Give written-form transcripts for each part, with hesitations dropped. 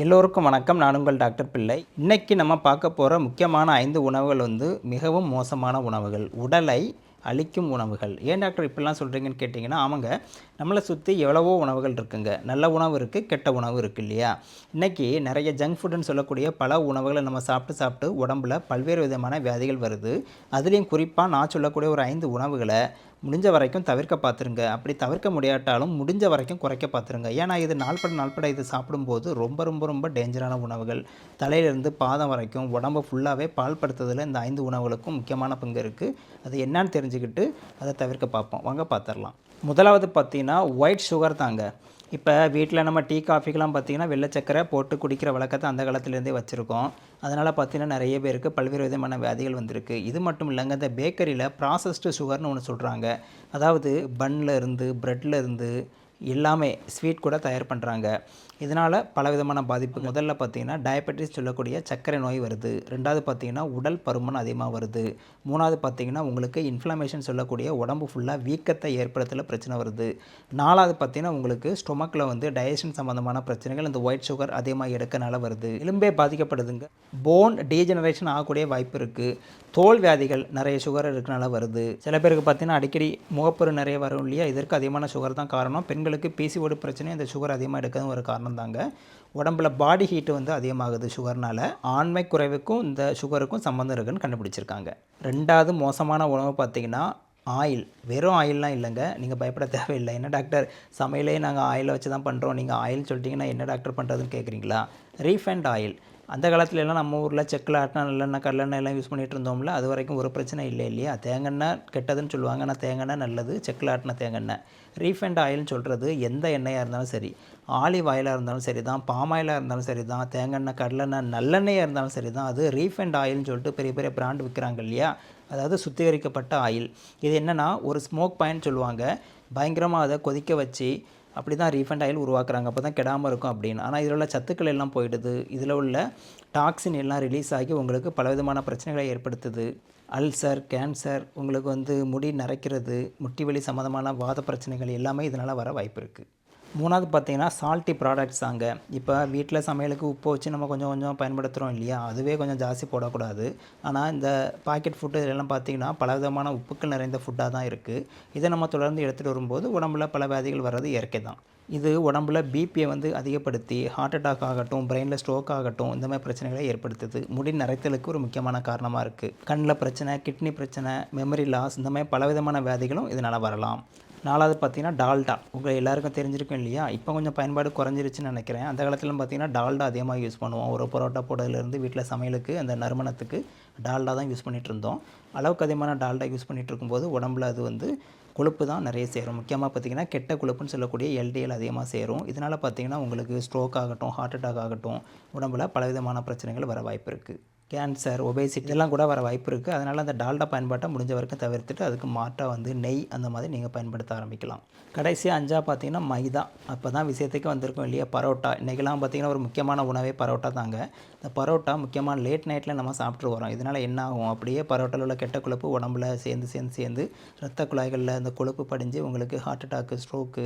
எல்லோருக்கும் வணக்கம். நான் உங்கள் டாக்டர் பிள்ளை. இன்னைக்கு நம்ம பார்க்க போகிற முக்கியமான 5 உணவுகள் மிகவும் மோசமான உணவுகள், உடலை அழிக்கும் உணவுகள். ஏன் டாக்டர் இப்படிலாம் சொல்கிறீங்கன்னு கேட்டிங்கன்னா, ஆமாங்க, நம்மளை சுற்றி எவ்வளவோ உணவுகள் இருக்குங்க. நல்ல உணவு இருக்குது, கெட்ட உணவு இருக்குது இல்லையா? இன்றைக்கி நிறைய ஜங்க் ஃபுட்டுன்னு சொல்லக்கூடிய பல உணவுகளை நம்ம சாப்பிட்டு சாப்பிட்டு உடம்புல பல்வேறு விதமான வியாதிகள் வருது. அதுலேயும் குறிப்பாக நான் சொல்லக்கூடிய ஒரு 5 உணவுகளை முடிஞ்ச வரைக்கும் தவிர்க்க பார்த்துருங்க. அப்படி தவிர்க்க முடியாட்டாலும் முடிஞ்ச வரைக்கும் குறைக்க பார்த்துருங்க. ஏன்னா இது நாள்பட இது சாப்பிடும்போது ரொம்ப ரொம்ப ரொம்ப டேஞ்சரான உணவுகள். தலையிலேருந்து பாதம் வரைக்கும் உடம்பு ஃபுல்லாகவே பால்படுத்துறதுல இந்த 5 உணவுகளுக்கும் முக்கியமான பங்கு இருக்குது. அது என்னன்னு தெரிஞ்சுக்கிட்டு அதை தவிர்க்க பார்ப்போம். வாங்க பார்த்துடலாம். முதலாவது பார்த்திங்கன்னா ஒயிட் சுகர் தாங்க. இப்போ வீட்டில் நம்ம டீ காஃபிக்கெலாம் பார்த்திங்கன்னா வெள்ளை சக்கரை போட்டு குடிக்கிற வழக்கத்தை அந்த காலத்துலேருந்தே வச்சுருக்கோம். அதனால் பார்த்திங்கன்னா நிறைய பேருக்கு பல்வேறு விதமான வியாதிகள் வந்திருக்கு. இது மட்டும் இல்லைங்க, இந்த பேக்கரியில் ப்ராசஸ்டு சுகர்னு ஒன்று சொல்கிறாங்க. அதாவது பன்னில் இருந்து ப்ரெட்டில் இருந்து எல்லாமே ஸ்வீட் கூட தயார் பண்ணுறாங்க. இதனால் பலவிதமான பாதிப்பு. முதல்ல பார்த்திங்கன்னா டயபெட்டிஸ் சொல்லக்கூடிய சர்க்கரை நோய் வருது. ரெண்டாவது பார்த்திங்கன்னா உடல் பருமன் அதிகமாக வருது. மூணாவது பார்த்திங்கன்னா உங்களுக்கு இன்ஃப்ளமேஷன் சொல்லக்கூடிய உடம்பு ஃபுல்லாக வீக்கத்தை ஏற்படுத்தல பிரச்சனை வருது. நாலாவது பார்த்திங்கன்னா உங்களுக்கு ஸ்டொமக்கில் டைஜஷன் சம்மந்தமான பிரச்சனைகள் இந்த ஒயிட் சுகர் அதிகமாக எடுக்கனால வருது. எலும்பே பாதிக்கப்படுதுங்க. போன் டீஜெனரேஷன் ஆகக்கூடிய வாய்ப்பு இருக்குது. தோல் வியாதிகள் நிறைய சுகர் இருக்கனால வருது. சில பேருக்கு பார்த்திங்கன்னா அடிக்கடி முகப்பரு நிறைய வரும் இல்லையா? இதற்கு அதிகமான சுகர் தான் காரணம். பெண்களுக்கு பிசிஓடி பிரச்சனையும் இந்த சுகர் அதிகமாக எடுக்கிறது ஒரு காரணம் தாங்க. உடம்புல பாடி ஹீட்டு அதிகமாகுது சுகர்னால். ஆண்மை குறைவுக்கும் இந்த சுகருக்கும் சம்மந்தம் இருக்குன்னு கண்டுபிடிச்சிருக்காங்க. ரெண்டாவது மோசமான உணவு பார்த்திங்கன்னா ஆயில். வெறும் ஆயிலெலாம் இல்லைங்க, நீங்கள் பயப்பட தேவையில்லை. என்ன டாக்டர், சமையலே நாங்கள் ஆயிலை வச்சு தான் பண்ணுறோம், நீங்கள் ஆயில் சொல்லிட்டிங்கன்னா என்ன டாக்டர் பண்ணுறதுன்னு கேட்குறீங்களா? Refined oil. அந்த காலத்துலலாம் நம்ம ஊரில் செக்கில் ஆட்டினா நல்லெண்ணெய் கடலெண்ணெய் எல்லாம் யூஸ் பண்ணிகிட்டு இருந்தோம்ல, அது வரைக்கும் ஒரு பிரச்சனை இல்லை இல்லையா? தேங்காய் கெட்டதுன்னு சொல்லுவாங்க, ஆனால் தேங்காய் நல்லது, செக்கில் ஆட்டின தேங்காய். ரீஃபைண்ட் ஆயில்னு சொல்கிறது எந்த எண்ணெயாக இருந்தாலும் சரி, ஆலிவ் ஆயிலாக இருந்தாலும் சரி தான், பாம் ஆயிலாக இருந்தாலும் சரி தான், தேங்காய் கடலெண்ணெய் நல்லெண்ணெயாக இருந்தாலும் சரி தான், அது ரீஃபைண்ட் ஆயில்னு சொல்லிட்டு பெரிய பெரிய பிராண்ட் விற்கிறாங்க இல்லையா? அதாவது சுத்திகரிக்கப்பட்ட ஆயில். இது என்னென்னா ஒரு ஸ்மோக் பாயிண்ட் சொல்லுவாங்க. பயங்கரமாக அதை கொதிக்க வச்சு அப்படி தான் ரீஃபைண்ட் ஆயில் உருவாக்குறாங்க, அப்போ தான் கெடாமல் இருக்கும் அப்படின்னு. ஆனால் இதில் உள்ள சத்துக்கள் எல்லாம் போயிடுது. இதில் உள்ள டாக்ஸின் எல்லாம் ரிலீஸ் ஆகி உங்களுக்கு பலவிதமான பிரச்சனைகளை ஏற்படுத்துது. அல்சர், கேன்சர், உங்களுக்கு முடி நரைக்கிறது, முட்டி வலி சம்மந்தமான வாத பிரச்சனைகள் எல்லாமே இதனால் வர வாய்ப்பு இருக்குது. மூணாவது பார்த்திங்கன்னா சால்ட்டி ப்ராடக்ட்ஸ் தாங்க. இப்போ வீட்டில் சமையலுக்கு உப்பு வச்சு நம்ம கொஞ்சம் கொஞ்சம் பயன்படுத்துகிறோம் இல்லையா? அதுவே கொஞ்சம் ஜாஸ்தி போடக்கூடாது. ஆனால் இந்த பாக்கெட் ஃபுட்டு இதெல்லாம் பார்த்திங்கன்னா பலவிதமான உப்புக்கள் நிறைந்த ஃபுட்டாக தான் இருக்குது. இதை நம்ம தொடர்ந்து எடுத்துகிட்டு வரும்போது உடம்புல பல வியாதிகள் வர்றது இயற்கை தான். இது உடம்புல பிபியை அதிகப்படுத்தி ஹார்ட் அட்டாக் ஆகட்டும், பிரெயினில் ஸ்ட்ரோக் ஆகட்டும், இந்த மாதிரி பிரச்சனைகளை ஏற்படுத்துது. முடி நரைத்தலுக்கு ஒரு முக்கியமான காரணமாக இருக்குது. கண்ணில் பிரச்சனை, கிட்னி பிரச்சனை, மெமரி லாஸ், இந்த மாதிரி பலவிதமான வியாதிகளும் இதனால் வரலாம். நாலாவது பார்த்திங்கன்னா டால்டா. உங்கள் எல்லாருக்கும் தெரிஞ்சிருக்கும் இல்லையா? இப்போ கொஞ்சம் பயன்பாடு குறைஞ்சிருச்சுன்னு நினைக்கிறேன். அந்த காலத்துலாம் பார்த்திங்கன்னா டால்டா அதிகமாக யூஸ் பண்ணுவோம். ஒரு பரோட்டா போடுறதுலேருந்து வீட்டில் சமையலுக்கு அந்த நறுமணத்துக்கு டால்டா தான் யூஸ் பண்ணிகிட்டு இருந்தோம். அளவுக்கு அதிகமான டால்டா யூஸ் பண்ணிகிட்டு இருக்கும்போது உடம்புல அது கொழுப்பு தான் நிறைய சேரும். முக்கியமாக பார்த்திங்கன்னா கெட்ட கொழுப்புன்னு சொல்லக்கூடிய எல்டிஎல் அதிகமாக சேரும். இதனால் பார்த்திங்கன்னா உங்களுக்கு ஸ்ட்ரோக் ஆகட்டும், ஹார்ட் அட்டாக் ஆகட்டும், உடம்புல பலவிதமான பிரச்சனைகள் வர வாய்ப்பு இருக்குது. கேன்சர், ஒபேசிட்டி இதெல்லாம் கூட வர வாய்ப்பு இருக்குது. அதனால் அந்த டால்டா பயன்பாட்டை முடிஞ்ச வரைக்கும் தவிர்த்துட்டு அதுக்கு மாற்றாக நெய் அந்த மாதிரி நீங்கள் பயன்படுத்த ஆரம்பிக்கலாம். கடைசியாக 5 பார்த்திங்கன்னா மைதா. அப்போ தான் விஷயத்துக்கு வந்திருக்கும் இல்லையா? பரோட்டா. இன்றைக்கெல்லாம் பார்த்திங்கன்னா ஒரு முக்கியமான உணவே பரோட்டா தாங்க. இந்த பரோட்டா முக்கியமாக லேட் நைட்டில் நம்ம சாப்பிட்டு வரோம். இதனால் என்ன ஆகும், அப்படியே பரோட்டாவில் உள்ள கெட்ட கொழுப்பு உடம்புல சேர்ந்து ரத்த குழாய்களில் அந்த கொழுப்பு படிஞ்சு உங்களுக்கு heart attack, stroke,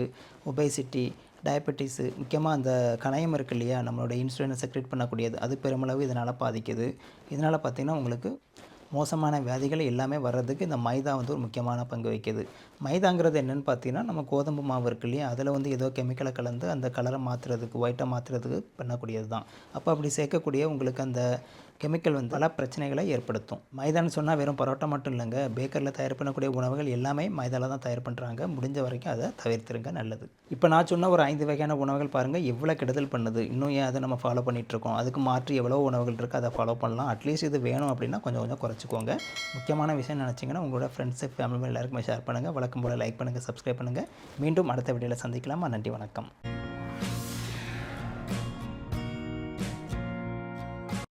obesity, diabetes, முக்கியமாக அந்த கணையம் இருக்குது இல்லையா, நம்மளோட இன்சுலினை செக்ரேட் பண்ணக்கூடியது, அது பெருமளவு இதனால் பாதிக்குது. இதனால் பார்த்திங்கன்னா உங்களுக்கு மோசமான வியாதிகள் எல்லாமே வர்றதுக்கு இந்த மைதா ஒரு முக்கியமான பங்கு வகிக்குது. மைதாங்கிறது என்னென்னு பார்த்தீங்கன்னா, நம்ம கோதுமை மாவு இருக்கு இல்லையா, அதில் ஏதோ கெமிக்கலை கலந்து அந்த கலரை மாற்றுறதுக்கு, ஒயிட்டாக மாற்றுறதுக்கு பண்ணக்கூடியது தான். அப்போ அப்படி சேர்க்கக்கூடிய உங்களுக்கு அந்த கெமிக்கல் பல பிரச்சனைகளை ஏற்படுத்தும். மைதான்னு சொன்னால் வெறும் பரோட்டா மட்டும் இல்லைங்க, பேக்கரியில் தயார் பண்ணக்கூடிய உணவுகள் எல்லாமே மைதாவில் தான் தயார் பண்ணுறாங்க. முடிஞ்ச வரைக்கும் அதை தவிர்த்துருங்க, நல்லது. இப்போ நான் சொன்ன ஒரு 5 வகையான உணவுகள் பாருங்கள் எவ்வளோ கெடுதல் பண்ணுது. இன்னும் ஏன் அதை நம்ம ஃபாலோ பண்ணிகிட்ருக்கோம்? அதுக்கு மாற்றி எவ்வளோ உணவுகள் இருக்குது, அதை ஃபாலோ பண்ணலாம். அட்லீஸ்ட் இது வேணும் அப்படின்னா கொஞ்சம் கொஞ்சம் குறைச்சிக்கோங்க. முக்கியமான விஷயம் நினச்சிங்கன்னா உங்களோட ஃப்ரெண்ட்ஸு, ஃபேமிலி எல்லாருக்குமே ஷேர் பண்ணுங்கள். வழக்கம் போல் லைக் பண்ணுங்கள், சப்ஸ்கிரைப் பண்ணுங்கள். மீண்டும் அடுத்த வீடியோவில் சந்திக்கலாம். நன்றி, வணக்கம்.